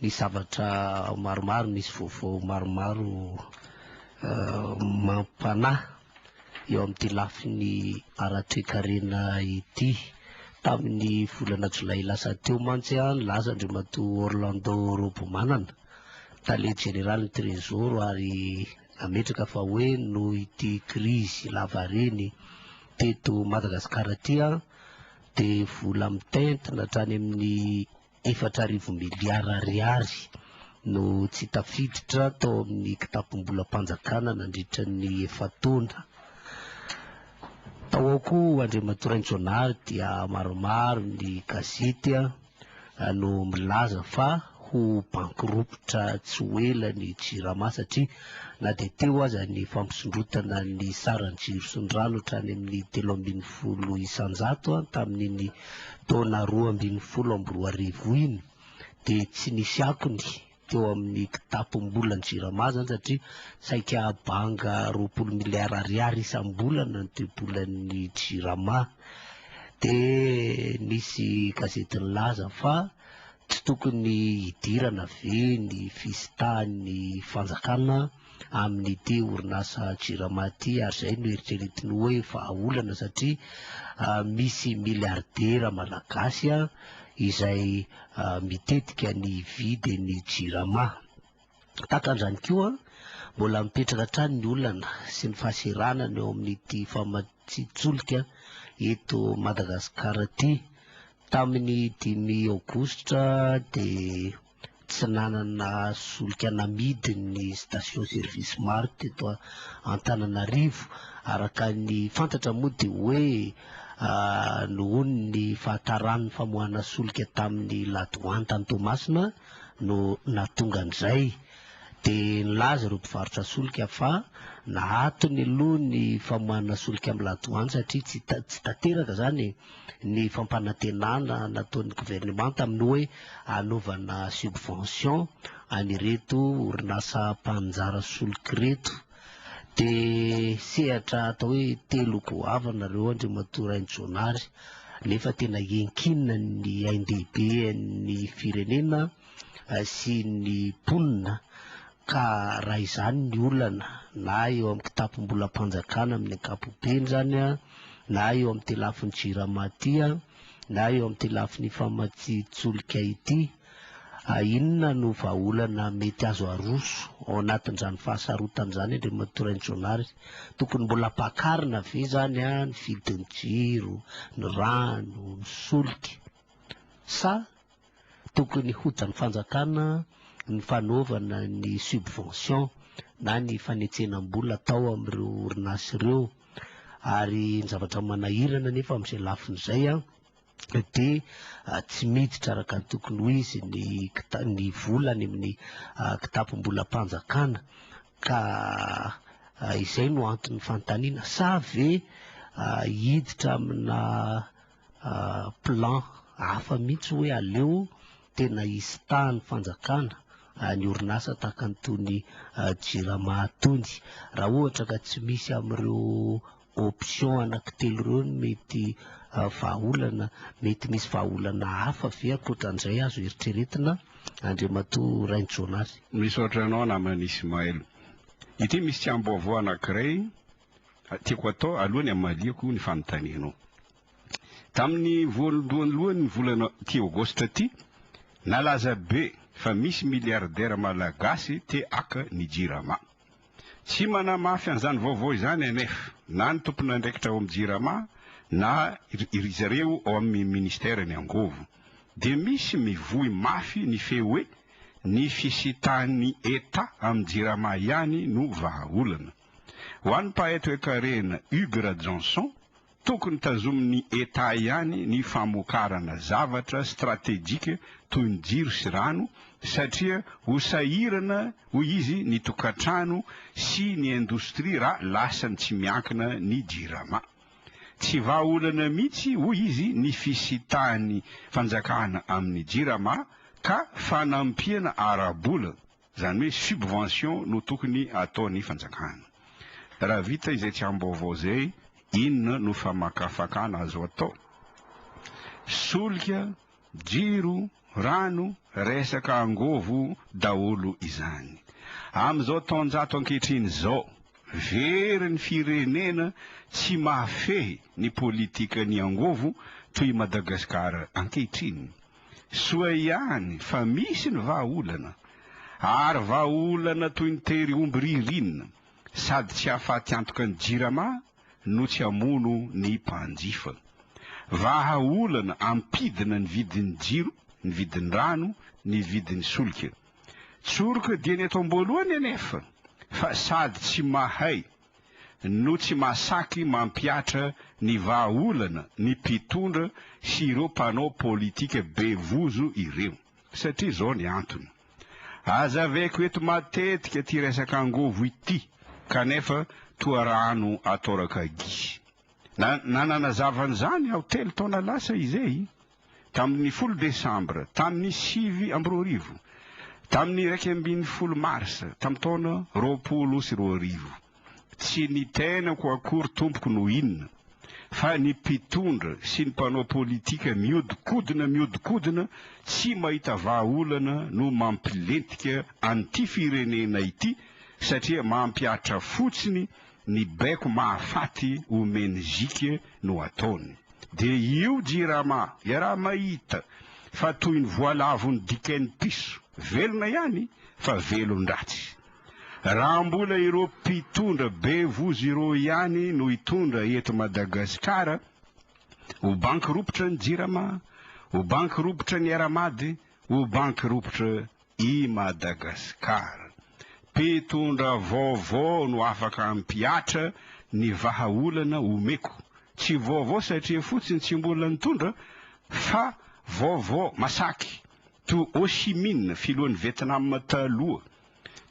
ny zavatra maromaro, misy vaovao maromaro mampanahy eo amin'ity lafiny ara-toekarena ity. Tamin'ny volana Jolay lasa teo mantsy nilaza Andriamatoa Orlando Robomanana tale général ny trésor ary ametraka fa hoe noho ity crise lavareny teto Madagasikara ty dia vola mitentina hatrany amin'ny 4,000 miliara ariary no tsy tafiditra tao amin'ny kitapom-bolam-panjakana nandritra ny efa-taona. Tao ao koa Andriamatoa Raintsoanary dia maromaro ny gazety no milaza fa ho bankiropitra tsy ho ela ny JIRAMA satria na dia teo aza ny fampisondrotana ny saran'ny jiro sy ny rano hatrany amin'ny 3,000 isanjato tamin'ny taona 2012 iny dia tsy nisy akony teo amin'ny kitapom-bolan'ny JIRAMA zany satria saika banga 20 miliara ariary isam-bolana ny toe-bolan'ny JIRAMA. Dia nisy gazety nilaza fa tsy tokony hidirana ve ny fisitahan'ny fanjakana amin'ity orinasa JIRAMA ty ary izay no eritreretiny hoe vahaolana satria misy miliardera malagasy izay mitetika ny vidy ny JIRAMA. Takan'izany koa mbola mipetraka hatrany ny olana sy ny fahaseranana eo amin'ity famatsiatsolika eto Madagasikara ty. Tamin'ny 5 Aogositra dia tsy nanana solika namidy ny station service maro teto Antananarivo araka ny fantatra moa dia hoe noho ny fahataran'ny famoahana solika tamin'ny Ladoany tany Toamasina no nahatonga an'izay. Dia nilaza ireo mpivarotra solika fa nahatony aloha ny famoahana solika amin'ny Ladoany satria tsy tanteraka zany ny fampanantenana nataon'ny gouvernement tamin'ny hoe anaovana subvention anireto orinasa mpanjara solika reto. Dia sehatra atao hoe telo goavana ireo Andriamatoa Raintsoanary nefa tena enkinina ny ain-dehiben'ny firenena sy ny mponina. Ka raha izany ny olana na eo amin'ny kitapom-bolam-panjakana amin'ny ankapobeny zany na eo amin'ny telafin'ny JIRAMA ty na eo amin'ny telafin'ny famatsiatsolika ity, inona no vahaolana mety azo aroso ao anatin'izany fahasarotana izany Andriamatoa Raintsoanary? Tokony mbola pakarina ve zany ny vidin'ny jiro, ny rano, ny solika, sa tokony hodan'ny fanjakana ny fanaovana ny subvention na ny fanetsenam-bola atao amin'ireo orinasa ireo? Ary ny zavatra manahirana nefa amin'izay lafin'izay dia tsy miditra araka ny tokony ho izy ny volany amin'ny kitapom-bolam-panjakana. Ka izay no antony fanontaniana, sa ve hiditra amina plan hafa mihitsy hoe aleo tena hisitahan'ny fanjakana ny orinasa tahaka an'itony JIRAMA tony? Raha ohatra ka tsy misy amin'ireo option anankitelo ireo ny mety vahaolana, mety misy vahaolana hafa ve ankoatran'izay azo eritreretina Andriamatoa Raintsoanary? Misaotra anao namana Ismaël. Ity misy tsiam-baovao anankiray tiako atao alohany amaliako ny fanontanianao. Tamin'ny voalohany volana ty Aogositra ty nalaza be fa misy miliardera malagasy te aka ny JIRAMA. Tsy manamafy an'izany vaovao izany anefa na ny tompon'andraikitra ao amin'ny JIRAMA na ireo ao amin'ny ministera ny angovo. Dia misy mivohy mafy ny feo hoe ny fisitahan'ny ETA amin'ny JIRAMA ihany no vahaolana. Ho an'ny mpahay toe-karena Hugues Radjonson, tokony tazomin'ny ETA ihany ny famokarana zavatra stratégique toy ny jiro sy rano satria ho sahirana ho izy ny tokantrano sy ny indostria raha lasany tsy miankina ny JIRAMA. Tsy vahaolana mihitsy ho izy ny fisitahan'ny fanjakana amin'ny JIRAMA ka fanampiana ara-bola, zany hoe subvention no tokony ataon'ny fanjakana. Raha vita izay tsiam-baovao zay, inona no famakafakana azo atao? Solika, jiro, rano resaka angovo daholo izany. Amin'izao taonjato ankehitriny izao, very ny firenena tsy mahafehy ny politika ny angovo toy Madagasikara ankehitriny. Soa ihany fa misy ny vahaolana, ary vahaolana toy ny tery omby ririnina, sady tsy ahafaty antoka ny jirama no tsy hamono ny mpanjifa. Vahaolana ampidina ny vidin'ny jiro, ny vidin'ny rano, ny vidin'ny solika. Tsoroka dia ny eto am-boalohany anefa, fa sady tsy mahay no tsy mahasaky mampiatra ny vahaolana, ny mpitondra sy ireo mpanao politika be vozo ireo. Satria zao ny antony. Azaveko eto matetika ty resaka angovo ity, kanefa toa rano atoraka gy. Nananazava an'izany aho 3 taona lasa izay, tamin'ny 10 Desambra, tamin'ny 7 amby 2000, tamin'ny 12 Marsa, tamin'ny taona 2020. Tsy ny tenako akory tompoko no inona, fa ny mpitondra sy ny mpanao politika miodikodina tsy mahita vahaolana no mampilentika an'ity firenena ity, satria mampiatra fotsiny ny baiko mahafaty omeny zika no ataony. De io jirama iaraha mahita fa toy ny voalavony dikain'ny piso, velona ihany fa velon-dratsy. Raha mbola ireo mpitondra be vozo ireo ihany no hitondra eto Madagasikara, ho bankiropotra ny jirama, ho bankiropotra ny aramady, ho bankiropotra i Madagasikara. Mpitondra vaovao no afaka ampiatra ny vahaolana omeko. Tsy vaovao satria fotsiny tsy mbola nitondra, fa vaovao masaky. To Ho Chi Minh filohan'ny Vietnam taloha,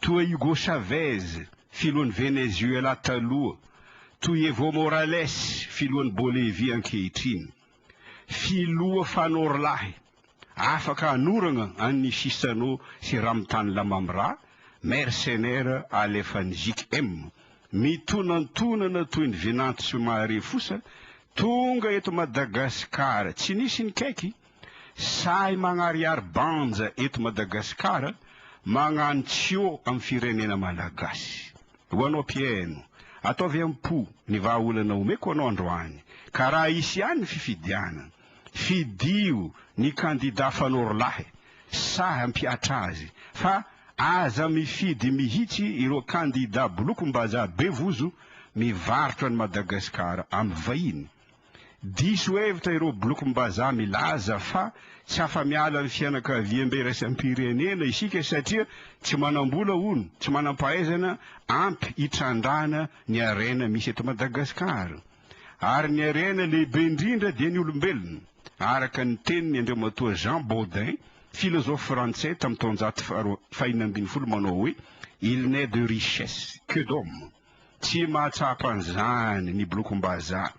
to Hugo Chavez filohan'ny Venezuela taloha, to Evo Morales filohan'ny Bolivia ankehitriny. Filoha fanorolahy afaka anorana an'ny Sisano sy Ramtane Lamamra, mercenaire alefan'ny JIC-M, mitonantonana toy ny Venanto Soumaré fosa, tonga eto Madagasikara tsy nisy ny kaiky, say magnariary banja eto Madagasikara, magnano tsio amin'ny firenena malagasy. Ho anao mpiaino, ataovy ampo ny vahaolana omeko anao androany, ka raha isy ihany ny fifidiana, fidio ny kandida fanorolahy, sahy ampiatra azy, fa aza mifidy mihitsy ireo kandida bolokom-bazaha be vozo mivarotra ny Madagasikara amin'ny vahiny. Diso hevitra ireo bolokom-bazaha milaza fa tsy afa-miala ny fianakaviam-be raisam-pirenena isika satria tsy manambola hono, tsy manam-pahaizana ampy hitrandrana ny arena misy eto Madagasikara. Ary ny arena lehibe indrindra dia ny olombelona. Araka ny teniny Andriamatoa Jean Baudin, philosophe français tamin'ny taonjato 512 manao hoe il n'est de richesse que d'homme. Tsy mahatsapa an'izany ny bolokom-bazaha.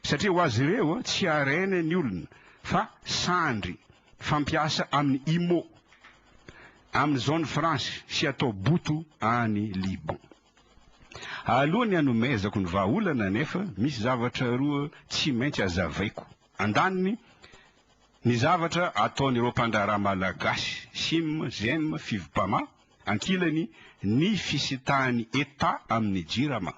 Satria ho azy ireo tsy arena ny olona, fa sandry fampiasa amin'ny IMO, amin'ny zone France sy atao boto any Liban. Alohany hanomezako ny vahaolana nefa misy zavatra roa tsy maintsy azavaiko. Andaniny ny zavatra ataon'ireo mpandraharaha malagasy, sim, zem, fivopama, ankilany ny fisitahany État amin'ny jirama.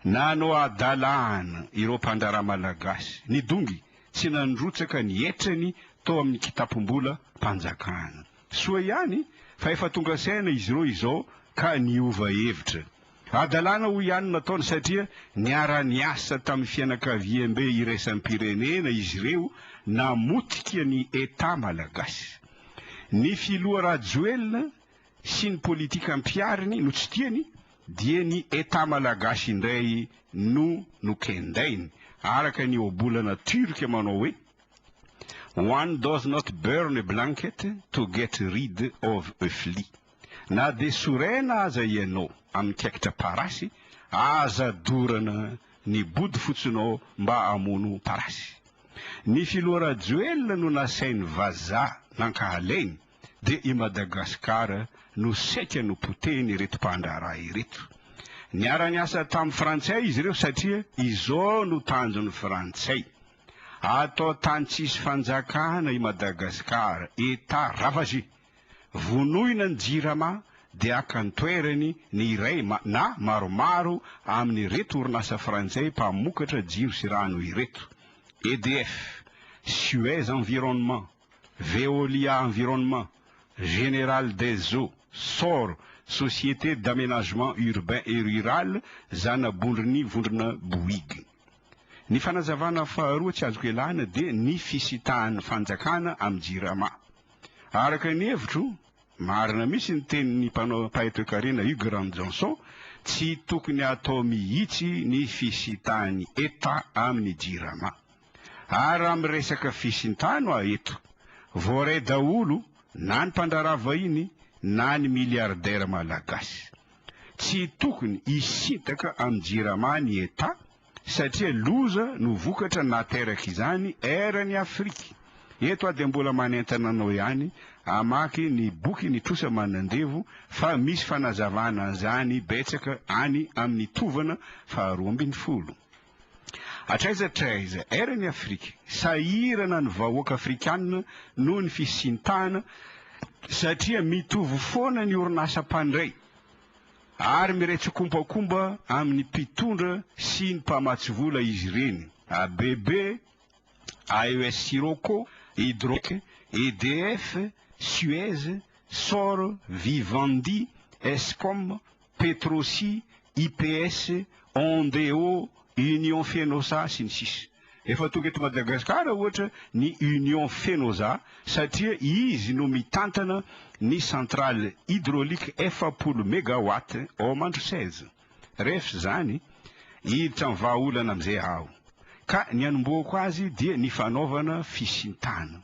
Nanao adalana ireo mpandraharaha malagasy, ny dongy tsy nandrotsaka ny etrany tao amin'ny kitapom-bola mpanjakana. Soa ihany fa efa tonga saina izy ireo izao ka niova hevitra. Adalana ho ihany nataony satria niara-niasa tamin'ny fianakaviam-be iraisam-pirenena izy ireo namotika ny État malagasy. Ny filoha Rajoelina sy ny politika ampiariny no tsy tiany, dia ny État malagasy indray no nokendainy, araka ny obolana turka manao hoe one does not burn a blanket to get rid of a flea. Na de sorena aza ianao amin'ny kaikitra parasy, aza dorana ny body fotsinao mba hamono parasy. Ny filoha Rajoelina no nasainy vazaha nankahalainy, de i Madagasikara no saika no poteny ireto mpandraharaha ireto. Niara-niasa tamin'ny frantsay izy ireo satria izao no tanjon'ny frantsay. atao tany tsisy fanjakana i Madagasikara eta ravagé vonoina ny jirama dia aka ny toerany ny iray na maromaro amin'ny reto orinasa frantsay mpamokatra jiro sy rano ireto: EDF, Suez Environnement, Veolia Environnement, Général des Eaux, SOR, Société d'aménagement urbain et rural, Zanabondrony Vondrona Bouygues. Ny fanazavana faharoa tsy azoko ialana dia ny fisitahan'ny fanjakana amin'ny jirama. Araka ny hevitro, marina misy ny tenin'ny mpahay-toe-karena Hugues Ramjanson, tsy tokony atao mihitsy ny fisitahan'ny État amin'ny jirama. Ary amin'ny resaka fisintahana eto, voaray daholo na ny mpandrara vahiny na ny miliardaire malagasy. Tsy tokony hisintaka amin'ny jirama ny État satria loza no vokatra nateraka izany erany Afrika. Eto a dia mbola manentana anao ihany hamaky ny boky ny trosa manandevo fa misy fanazavana an'izany betsaka any amin'ny tovana faharoa ambin'ny folo. Atraiza erany Afrika sahirana ny vahoaka afrikanina noho ny fisintahana satria mitovy foana ny orinasa mpandray ary miretsi-kombakomba amin'ny mpitondra sy ny mpamatsy vola izy ireny: ABB, AES Sirocco, Hydroc, EDF, Suez, SOR, Vivendi, Escom, Petrosi, IPS, Ondeo, Union Fenosa sy ny sisa. Efa tonga eto Madagasikara ohatra ny Union Fenosa satria izy no mitantana ny centrale hydraulique 400 mégawatt ao Mandrosezy. Rehefa zany hiditra ny vahaolana amin'izay aho ka ny anomboako azy dia ny fanaovana fisintahana.